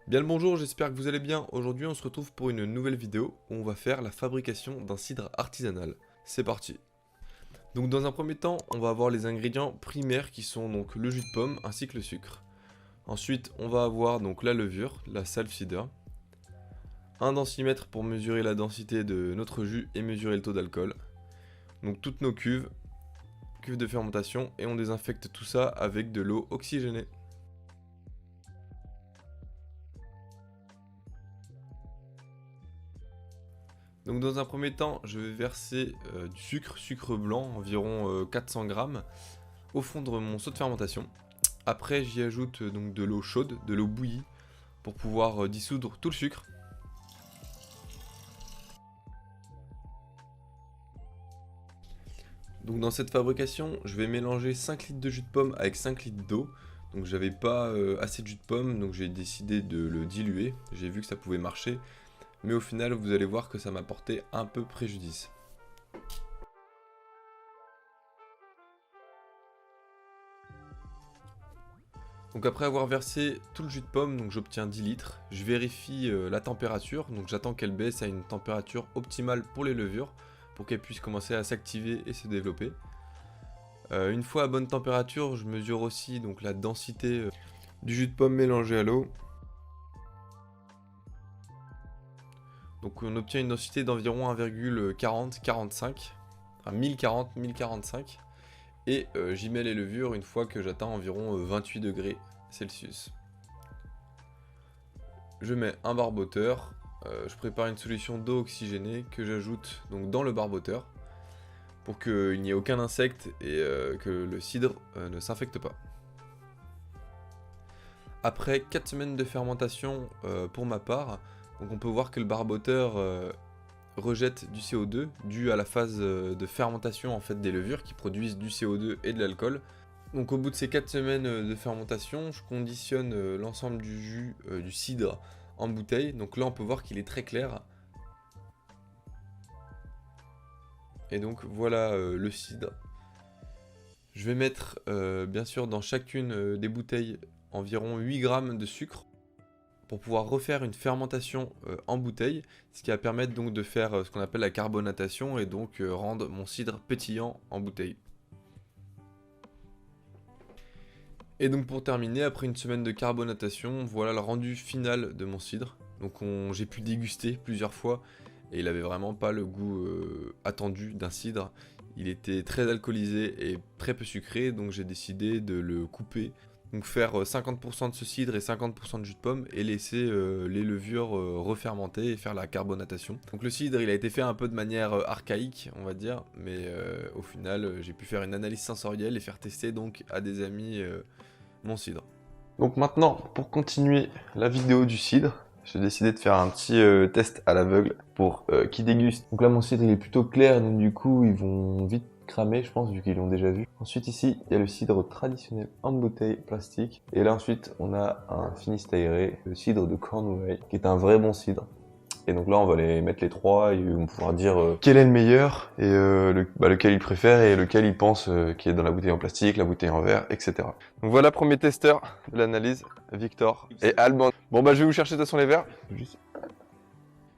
Bien le bonjour, j'espère que vous allez bien. Aujourd'hui on se retrouve pour une nouvelle vidéo où on va faire la fabrication d'un cidre artisanal. C'est parti. Donc dans un premier temps, on va avoir les ingrédients primaires qui sont donc le jus de pomme ainsi que le sucre. Ensuite, on va avoir donc la levure, la self cider, un densimètre pour mesurer la densité de notre jus et mesurer le taux d'alcool. Donc toutes nos cuves de fermentation, et on désinfecte tout ça avec de l'eau oxygénée. Donc dans un premier temps, je vais verser du sucre blanc, environ 400 grammes, au fond de mon seau de fermentation. Après, j'y ajoute donc de l'eau chaude, de l'eau bouillie, pour pouvoir dissoudre tout le sucre. Donc dans cette fabrication, je vais mélanger 5 litres de jus de pomme avec 5 litres d'eau. Donc j'avais pas assez de jus de pomme, donc j'ai décidé de le diluer. J'ai vu que ça pouvait marcher. Mais au final, vous allez voir que ça m'a porté un peu préjudice. Donc après avoir versé tout le jus de pomme, donc j'obtiens 10 litres. Je vérifie la température, donc j'attends qu'elle baisse à une température optimale pour les levures, pour qu'elles puissent commencer à s'activer et se développer. Une fois à bonne température, je mesure aussi donc la densité du jus de pomme mélangé à l'eau. Donc on obtient une densité d'environ 1,40-45, enfin 1040-1045. Et j'y mets les levures une fois que j'atteins environ 28 degrés Celsius. Je mets un barboteur, je prépare une solution d'eau oxygénée que j'ajoute donc dans le barboteur pour qu'il n'y ait aucun insecte et que le cidre ne s'infecte pas. Après 4 semaines de fermentation pour ma part, donc on peut voir que le barboteur rejette du CO2 dû à la phase de fermentation en fait des levures qui produisent du CO2 et de l'alcool. Donc au bout de ces 4 semaines de fermentation, je conditionne l'ensemble du jus du cidre en bouteille. Donc là on peut voir qu'il est très clair. Et donc voilà le cidre. Je vais mettre bien sûr dans chacune des bouteilles environ 8 grammes de sucre pour pouvoir refaire une fermentation en bouteille, ce qui va permettre donc de faire ce qu'on appelle la carbonatation et donc rendre mon cidre pétillant en bouteille. Et donc pour terminer, après une semaine de carbonatation, voilà le rendu final de mon cidre. Donc j'ai pu déguster plusieurs fois et il avait vraiment pas le goût attendu d'un cidre. Il était très alcoolisé et très peu sucré, donc j'ai décidé de le couper. Donc faire 50% de ce cidre et 50% de jus de pomme et laisser les levures refermenter et faire la carbonatation. Donc le cidre il a été fait un peu de manière archaïque on va dire, mais au final j'ai pu faire une analyse sensorielle et faire tester donc à des amis mon cidre. Donc maintenant pour continuer la vidéo du cidre, j'ai décidé de faire un petit test à l'aveugle pour qu'ils dégustent. Donc là mon cidre il est plutôt clair donc du coup ils vont vite cramé je pense vu qu'ils l'ont déjà vu. Ensuite ici il y a le cidre traditionnel en bouteille plastique et là ensuite on a un Finistère, le cidre de Cornouailles qui est un vrai bon cidre. Et donc là on va les mettre les trois et on va pouvoir dire quel est le meilleur et lequel ils préfèrent et lequel ils pensent qui est dans la bouteille en plastique, la bouteille en verre, etc. Donc voilà premier testeur de l'analyse, Victor et Alban. Bon bah je vais vous chercher de toute façon les verres.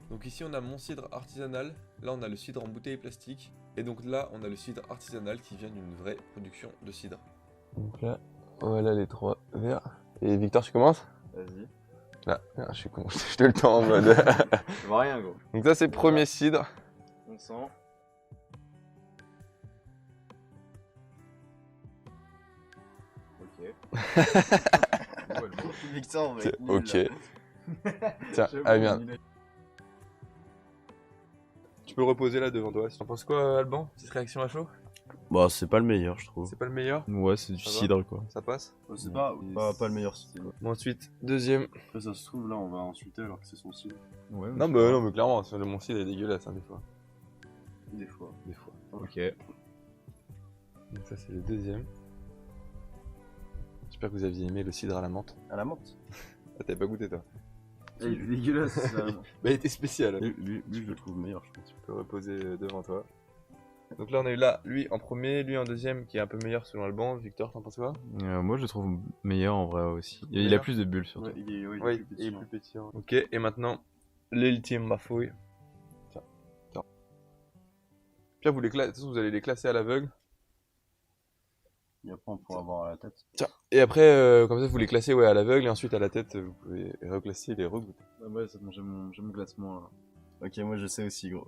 Donc ici on a mon cidre artisanal, là on a le cidre en bouteille plastique, et donc là on a le cidre artisanal qui vient d'une vraie production de cidre. Donc là, voilà les trois verres. Et Victor tu commences? Vas-y. Là, je suis con, je te le temps en mode... Je vois rien gros. Donc ça c'est le premier cidre. On sent. Ok. Victor, C'est ok. Tiens, allez bien. Tu peux reposer là devant toi. T'en penses quoi Alban? Petite réaction à chaud? Bah c'est pas le meilleur je trouve. C'est pas le meilleur? Ouais c'est du Ça va cidre quoi. Ça passe? C'est pas le meilleur style. style. Bon, ensuite, deuxième. Après ça se trouve là on va insulter alors que c'est son style. Ouais, Non mais clairement, mon cidre est dégueulasse hein, des fois. Des fois. Des fois. Ok. Donc ça c'est le deuxième. J'espère que vous aviez aimé le cidre à la menthe. À la menthe. Ah, t'avais pas goûté toi? Il est dégueulasse ça. Bah il était spécial. Lui je le trouve meilleur je pense. Tu peux reposer devant toi. Donc là, on a eu là, lui en premier, lui en deuxième, qui est un peu meilleur selon Alban. Victor, t'en penses quoi? Moi, je le trouve meilleur en vrai aussi. Il a Meilleur. plus de bulles surtout. Ouais, il est Oui, plus il est petit, plus pétillant. Ok, et maintenant, l'ultime bafouille. Tiens, tiens. Pierre, de toute façon, vous allez les classer à l'aveugle. Et après, on pourra voir à la tête. Tiens, et après, comme ça, vous les classez à l'aveugle, et ensuite à la tête, vous pouvez reclasser et les regoûter. Ah ouais, c'est bon, j'ai mon classement là. Ok, moi je sais aussi, gros.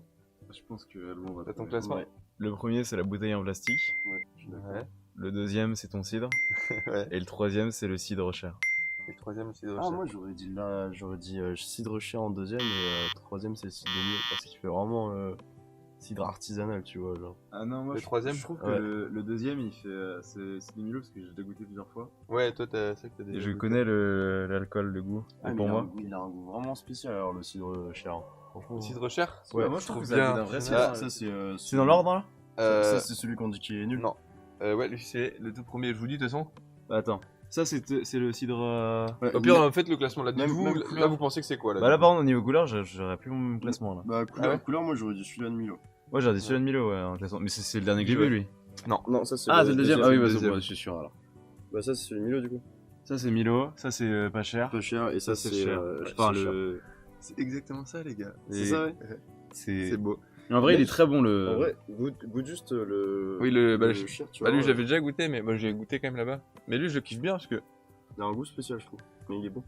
Je pense que Alban va T'as ton trouver. classement? Ouais. Le premier, c'est la bouteille en plastique. Ouais, je suis d'accord. Ouais. Le deuxième, c'est ton cidre. Ouais. Et le troisième, c'est le cidre cher. Et le troisième, c'est Ah, moi j'aurais dit là, j'aurais dit cidre cher en deuxième et troisième c'est cidre de mieux parce qu'il fait vraiment cidre artisanal, tu vois. Genre. Ah non, moi Le troisième je trouve que Ouais. le deuxième, il fait. C'est des Milo parce que j'ai déjà goûté plusieurs fois. Ouais, toi, c'est vrai que t'as Et déjà je goûté. connais l'alcool, le goût. Ah, Et mais pour moi. il a un goût vraiment spécial alors le cidre cher. Franchement. Le cidre cher? Ouais, moi je trouve que ça donne un vrai cidre. Ça c'est. C'est dans l'ordre là Ça c'est celui qu'on dit qui est nul. Non. Ouais, lui, c'est le tout premier, je vous dis, de toute façon. Bah, attends. Ça, c'est le cidre. Ouais, Au pire, faites le classement là. Même- Vous, même là, couleur. vous pensez que c'est quoi là? Bah, là, par contre, au niveau couleur, j'aurais plus mon classement là. Bah, couleur, Ah ouais couleur, moi j'aurais dit celui-là de Milo. Ouais, j'ai dit celui de Milo, ouais, en classement. Mais c'est le dernier que j'ai Ouais. vu, lui. Non, ça c'est Ah, c'est le deuxième. Ah oui, bah, deuxième. c'est bon, je suis sûr alors. Bah, ça c'est celui de Milo du coup. Ça, c'est Milo. Ça, c'est pas cher. Pas cher et ça c'est c'est cher. c'est Enfin, cher. C'est exactement ça, les gars. C'est ça, ouais. C'est beau. En vrai, il est très bon le. En vrai, goûte juste le. Oui, le cher, tu Bah, vois. lui, j'avais déjà goûté, mais moi, j'ai goûté quand même là-bas. Mais lui, je le kiffe bien parce que. Il a un goût spécial, je trouve. Mais il est bon.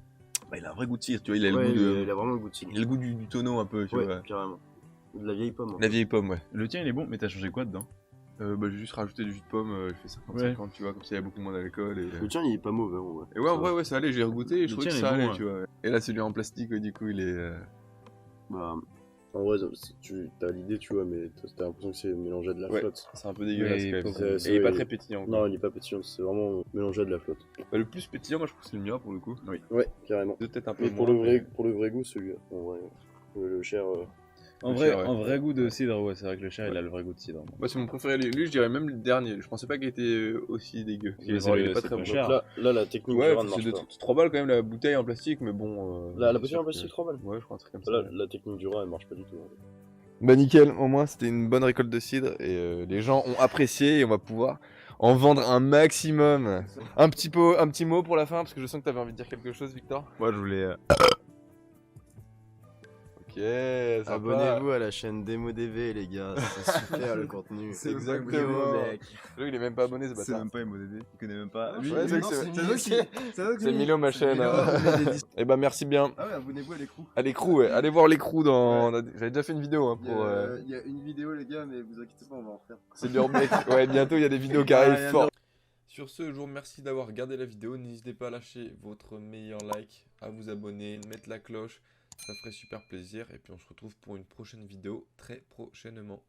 Bah, il a un vrai goût de cidre, tu vois. Il a Ouais, le goût de. il a vraiment le goût de cidre. Il a le goût du tonneau un peu, tu Ouais, vois. carrément. De la vieille pomme. hein. La vieille pomme, ouais. Le tien, il est bon, mais t'as changé quoi dedans? Bah, j'ai juste rajouté du jus de pomme, je fais 50-50, tu vois, comme ça, il y a beaucoup moins d'alcool. Et... Le tien, il est pas mauvais, en vrai. Et ouais, en vrai, ouais, ça allait, j'ai regouté et je Le trouvais que tien, ça il est allait, bon, tu vois. Et là, celui en plastique, du coup, il est. Bah, en vrai, tu as l'idée, tu vois, mais t'as l'impression que c'est mélangé à de la Ouais. flotte. C'est un peu dégueulasse Ouais, quand même. c'est- Et il est pas ouais. très pétillant. Non, il est pas pétillant, c'est vraiment mélangé à de la flotte. Bah, le plus pétillant, moi, je trouve que c'est le mien pour le coup. Oui. Ouais, carrément. Peut-être un peu Mais moins. pour le vrai goût, celui-là. En vrai, le cher. En Le vrai, cher, ouais. en vrai goût de cidre, ouais, c'est vrai que le cher, il a le vrai goût de cidre. Moi, c'est mon préféré. Lui, je dirais même le dernier. Je pensais pas qu'il était aussi dégueu. Mais Il est c'est vraiment- il le- est pas c'est très pas bon. cher. Là, la technique Ouais, du rat ne c'est marche pas. 3 balles quand même la bouteille en plastique, mais bon. La c'est bouteille sûr en que- plastique, 3 balles. Ouais, je crois un truc comme ça. La technique du rat, elle marche pas du tout. hein. Bah nickel, au moins c'était une bonne récolte de cidre et les gens ont apprécié et on va pouvoir en vendre un maximum. Un petit mot pour la fin parce que je sens que t'avais envie de dire quelque chose, Victor. Moi, je voulais. Ok, sympa. Abonnez-vous à la chaîne Demo DV, les gars. C'est super le contenu. C'est exactement. Lui, il est même pas abonné, ce C'est bâtard. même pas MODD, il connaît même pas. Lui, Ouais, c'est non, vrai que c'est c'est- Milo, c'est Milo ma chaîne. Et bah merci bien. Ah ouais, abonnez-vous à l'écrou. À l'écrou, ouais. Allez voir l'écrou dans. J'avais déjà fait une vidéo hein, pour. Il y a une vidéo, les gars, mais vous inquiétez pas, on va en refaire. C'est l'urbex. Ouais, bientôt il y a des vidéos qui Ah, arrivent il y a fort. Sur ce, je vous remercie d'avoir regardé la vidéo. N'hésitez pas à lâcher votre meilleur like, à vous abonner, mettre la cloche. Ça ferait super plaisir. Et puis on se retrouve pour une prochaine vidéo très prochainement.